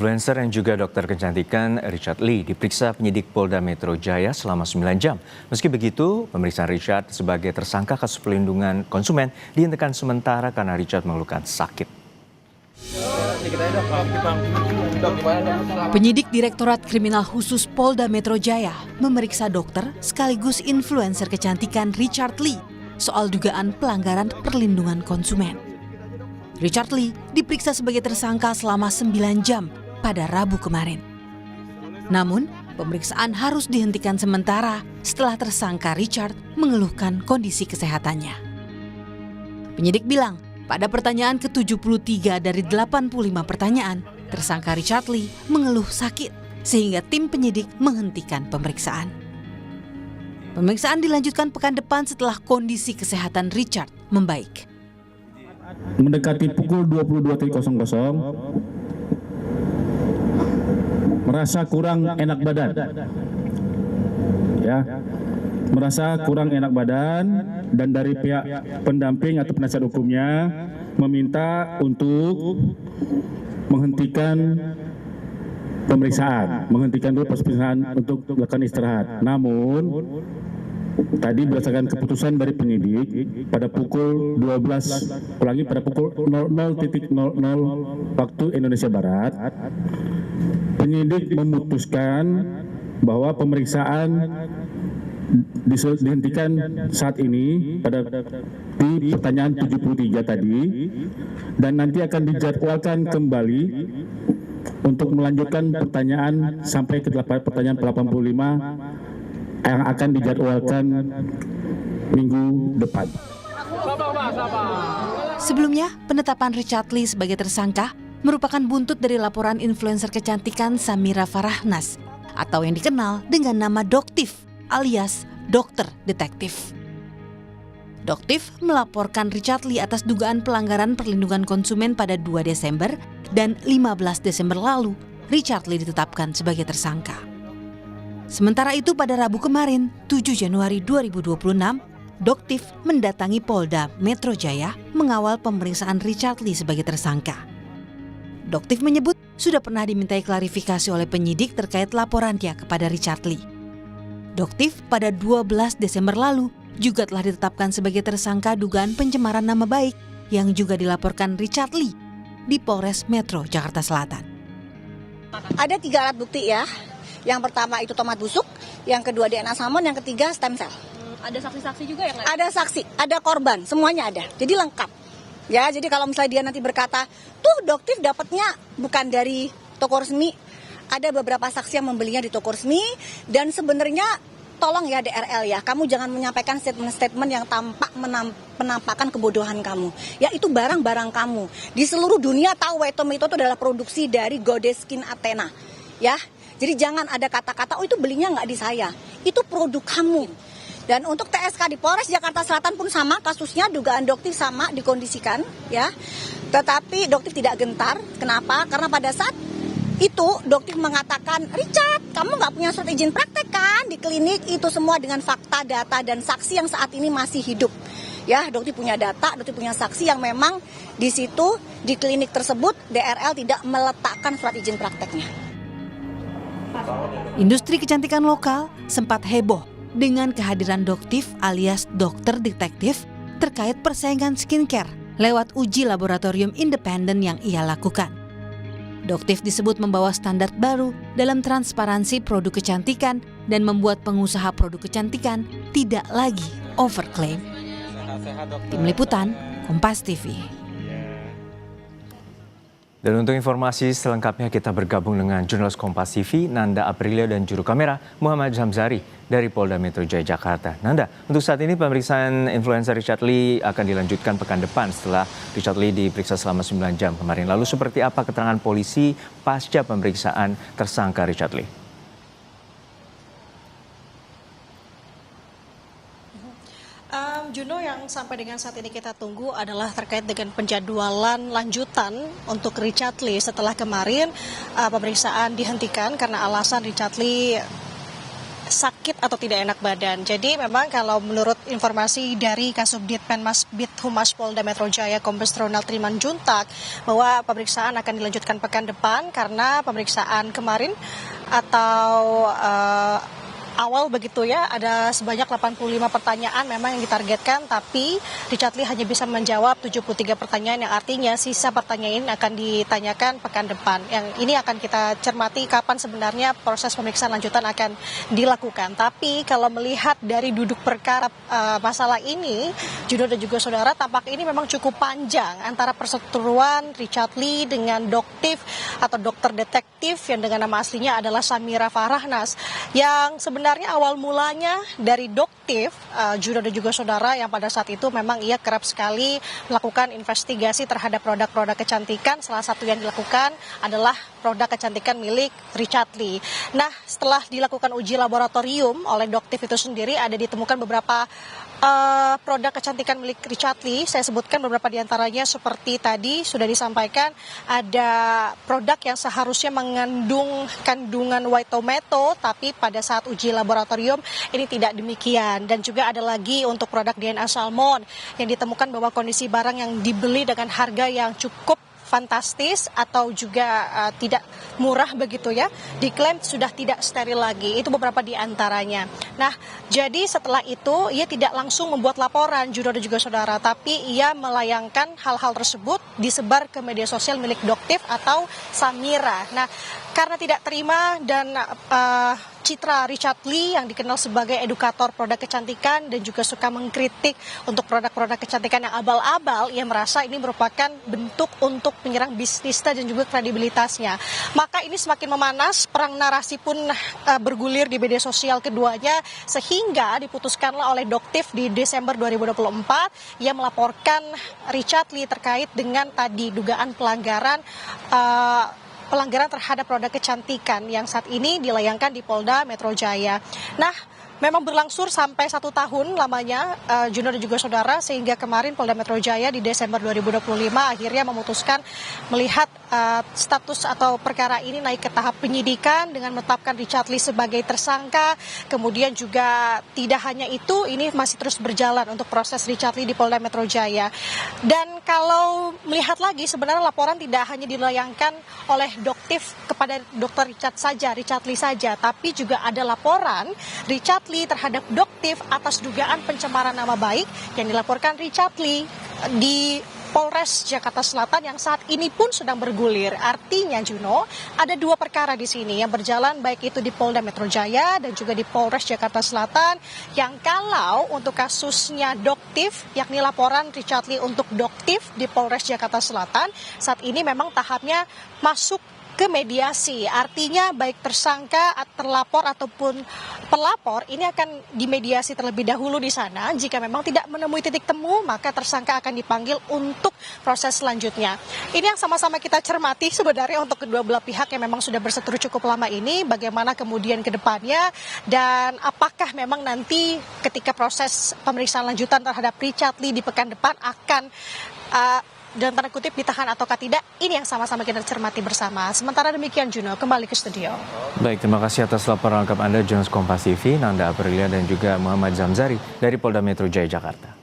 Influencer yang juga dokter kecantikan Richard Lee diperiksa penyidik Polda Metro Jaya selama 9 jam. Meski begitu, pemeriksaan Richard sebagai tersangka kasus pelindungan konsumen dihentikan sementara karena Richard mengeluhkan sakit. Penyidik Direktorat Kriminal Khusus Polda Metro Jaya memeriksa dokter sekaligus influencer kecantikan Richard Lee soal dugaan pelanggaran perlindungan konsumen. Richard Lee diperiksa sebagai tersangka selama 9 jam pada Rabu kemarin. Namun, pemeriksaan harus dihentikan sementara setelah tersangka Richard mengeluhkan kondisi kesehatannya. Penyidik bilang, pada pertanyaan ke-73 dari 85 pertanyaan, tersangka Richard Lee mengeluh sakit sehingga tim penyidik menghentikan pemeriksaan. Pemeriksaan dilanjutkan pekan depan setelah kondisi kesehatan Richard membaik. Mendekati pukul 22.00, merasa kurang enak badan. Merasa kurang enak badan dan dari pihak pendamping atau penasihat hukumnya meminta untuk menghentikan pemeriksaan, menghentikan dulu pemeriksaan untuk melakukan istirahat. Namun tadi berdasarkan keputusan dari penyidik pada pukul 12, pada pukul 00.00 waktu Indonesia Barat, penyidik memutuskan bahwa pemeriksaan dihentikan saat ini di pertanyaan 73 tadi, dan nanti akan dijadwalkan kembali untuk melanjutkan pertanyaan sampai ke pertanyaan 85 yang akan dijadwalkan minggu depan. Sebelumnya, penetapan Richard Lee sebagai tersangka merupakan buntut dari laporan influencer kecantikan Samira Farahnas atau yang dikenal dengan nama Doktif alias dokter detektif. Doktif melaporkan Richard Lee atas dugaan pelanggaran perlindungan konsumen pada 2 Desember dan 15 Desember lalu, Richard Lee ditetapkan sebagai tersangka. Sementara itu pada Rabu kemarin, 7 Januari 2026, Doktif mendatangi Polda Metro Jaya mengawal pemeriksaan Richard Lee sebagai tersangka. Doktif menyebut sudah pernah dimintai klarifikasi oleh penyidik terkait laporan dia kepada Richard Lee. Doktif pada 12 Desember lalu juga telah ditetapkan sebagai tersangka dugaan pencemaran nama baik yang juga dilaporkan Richard Lee di Polres Metro Jakarta Selatan. Ada 3 alat bukti ya. Yang pertama itu tomat busuk, yang kedua DNA salmon, yang ketiga stem cell. Ada saksi-saksi juga yang lain? Ada saksi, ada korban, semuanya ada. Jadi lengkap. Ya, jadi kalau misalnya dia nanti berkata, tuh Doktif dapatnya bukan dari toko resmi, ada beberapa saksi yang membelinya di toko resmi, dan sebenarnya tolong ya DRL ya, kamu jangan menyampaikan statement-statement yang tampak menampakkan kebodohan kamu. Ya itu barang-barang kamu. Di seluruh dunia tahu White Tomato itu adalah produksi dari Goddess Skin Athena. Ya, jadi jangan ada kata-kata, oh itu belinya nggak di saya. Itu produk kamu. Dan untuk TSK di Polres Jakarta Selatan pun sama, kasusnya dugaan Doktif sama dikondisikan. Ya, tetapi Doktif tidak gentar. Kenapa? Karena pada saat itu Doktif mengatakan, Richard, kamu nggak punya surat izin praktek kan di klinik, itu semua dengan fakta, data, dan saksi yang saat ini masih hidup. Ya, Doktif punya data, Doktif punya saksi yang memang di situ, di klinik tersebut, DRL tidak meletakkan surat izin prakteknya. Industri kecantikan lokal sempat heboh dengan kehadiran Doktif alias dokter detektif terkait persaingan skincare lewat uji laboratorium independen yang ia lakukan. Doktif disebut membawa standar baru dalam transparansi produk kecantikan dan membuat pengusaha produk kecantikan tidak lagi overclaim. Tim Liputan, Kompas TV. Dan untuk informasi selengkapnya kita bergabung dengan jurnalis Kompas TV, Nanda Aprilia, dan juru kamera Muhammad Zamzari dari Polda Metro Jaya Jakarta. Nanda, untuk saat ini pemeriksaan influencer Richard Lee akan dilanjutkan pekan depan setelah Richard Lee diperiksa selama 9 jam kemarin. Lalu seperti apa keterangan polisi pasca pemeriksaan tersangka Richard Lee? Juno, yang sampai dengan saat ini kita tunggu adalah terkait dengan penjadwalan lanjutan untuk Richard Lee setelah kemarin pemeriksaan dihentikan karena alasan Richard Lee sakit atau tidak enak badan. Jadi memang kalau menurut informasi dari Kasubdit Penmas Bid Humas Polda Metro Jaya Kombes Ronald Trimanjuntak bahwa pemeriksaan akan dilanjutkan pekan depan karena pemeriksaan kemarin atau awal begitu ya, ada sebanyak 85 pertanyaan memang yang ditargetkan, tapi Richard Lee hanya bisa menjawab 73 pertanyaan, yang artinya sisa pertanyaan akan ditanyakan pekan depan. Yang ini akan kita cermati kapan sebenarnya proses pemeriksaan lanjutan akan dilakukan. Tapi kalau melihat dari duduk perkara masalah ini, Juno dan juga saudara, tampak ini memang cukup panjang antara perseteruan Richard Lee dengan Doktif atau dokter detektif yang dengan nama aslinya adalah Samira Farahnas, yang sebenarnya awal mulanya dari Doktif, Juno dan juga saudara, yang pada saat itu memang ia kerap sekali melakukan investigasi terhadap produk-produk kecantikan. Salah satu yang dilakukan adalah produk kecantikan milik Richard Lee. Nah, setelah dilakukan uji laboratorium oleh Doktif itu sendiri, ada ditemukan beberapa produk kecantikan milik Richard Lee. Saya sebutkan beberapa di antaranya seperti tadi sudah disampaikan, ada produk yang seharusnya mengandung kandungan white tomato, tapi pada saat uji laboratorium ini tidak demikian. Dan juga ada lagi untuk produk DNA salmon yang ditemukan bahwa kondisi barang yang dibeli dengan harga yang cukup fantastis atau juga tidak murah begitu ya, diklaim sudah tidak steril lagi. Itu beberapa di antaranya. Nah, jadi setelah itu ia tidak langsung membuat laporan, Juno dan juga saudara, tapi ia melayangkan hal-hal tersebut disebar ke media sosial milik Doktif atau Samira. Nah, karena tidak terima dan citra Richard Lee yang dikenal sebagai edukator produk kecantikan dan juga suka mengkritik untuk produk-produk kecantikan yang abal-abal, ia merasa ini merupakan bentuk untuk menyerang bisnisnya dan juga kredibilitasnya. Maka ini semakin memanas, perang narasi pun bergulir di media sosial keduanya, sehingga diputuskanlah oleh Doktif di Desember 2024 ia melaporkan Richard Lee terkait dengan tadi dugaan pelanggaran terhadap produk kecantikan yang saat ini dilayangkan di Polda Metro Jaya. Nah, memang berlangsung sampai 1 tahun lamanya, Juno dan juga saudara, sehingga kemarin Polda Metro Jaya di Desember 2025 akhirnya memutuskan melihat status atau perkara ini naik ke tahap penyidikan dengan menetapkan Richard Lee sebagai tersangka. Kemudian juga tidak hanya itu, ini masih terus berjalan untuk proses Richard Lee di Polda Metro Jaya. Dan kalau melihat lagi, sebenarnya laporan tidak hanya dilayangkan oleh Doktif kepada Dr. Richard Lee saja, tapi juga ada laporan Richard Lee terhadap Doktif atas dugaan pencemaran nama baik yang dilaporkan Richard Lee di Polres Jakarta Selatan yang saat ini pun sedang bergulir. Artinya, Juno, ada 2 perkara di sini yang berjalan, baik itu di Polda Metro Jaya dan juga di Polres Jakarta Selatan, yang kalau untuk kasusnya Doktif, yakni laporan Richard Lee untuk Doktif di Polres Jakarta Selatan, saat ini memang tahapnya masuk ke mediasi. Artinya baik tersangka, terlapor ataupun pelapor ini akan dimediasi terlebih dahulu di sana. Jika memang tidak menemui titik temu, maka tersangka akan dipanggil untuk proses selanjutnya. Ini yang sama-sama kita cermati sebenarnya untuk kedua belah pihak yang memang sudah berseteru cukup lama ini, bagaimana kemudian ke depannya, dan apakah memang nanti ketika proses pemeriksaan lanjutan terhadap Richard Lee di pekan depan akan dalam tanda kutip ditahan ataukah tidak, ini yang sama-sama kita cermati bersama. Sementara demikian, Juno, kembali ke studio. Baik, terima kasih atas laporan lengkap Anda, jurnalis Kompas TV, Nanda Aprilia dan juga Muhammad Zamzari dari Polda Metro Jaya, Jakarta.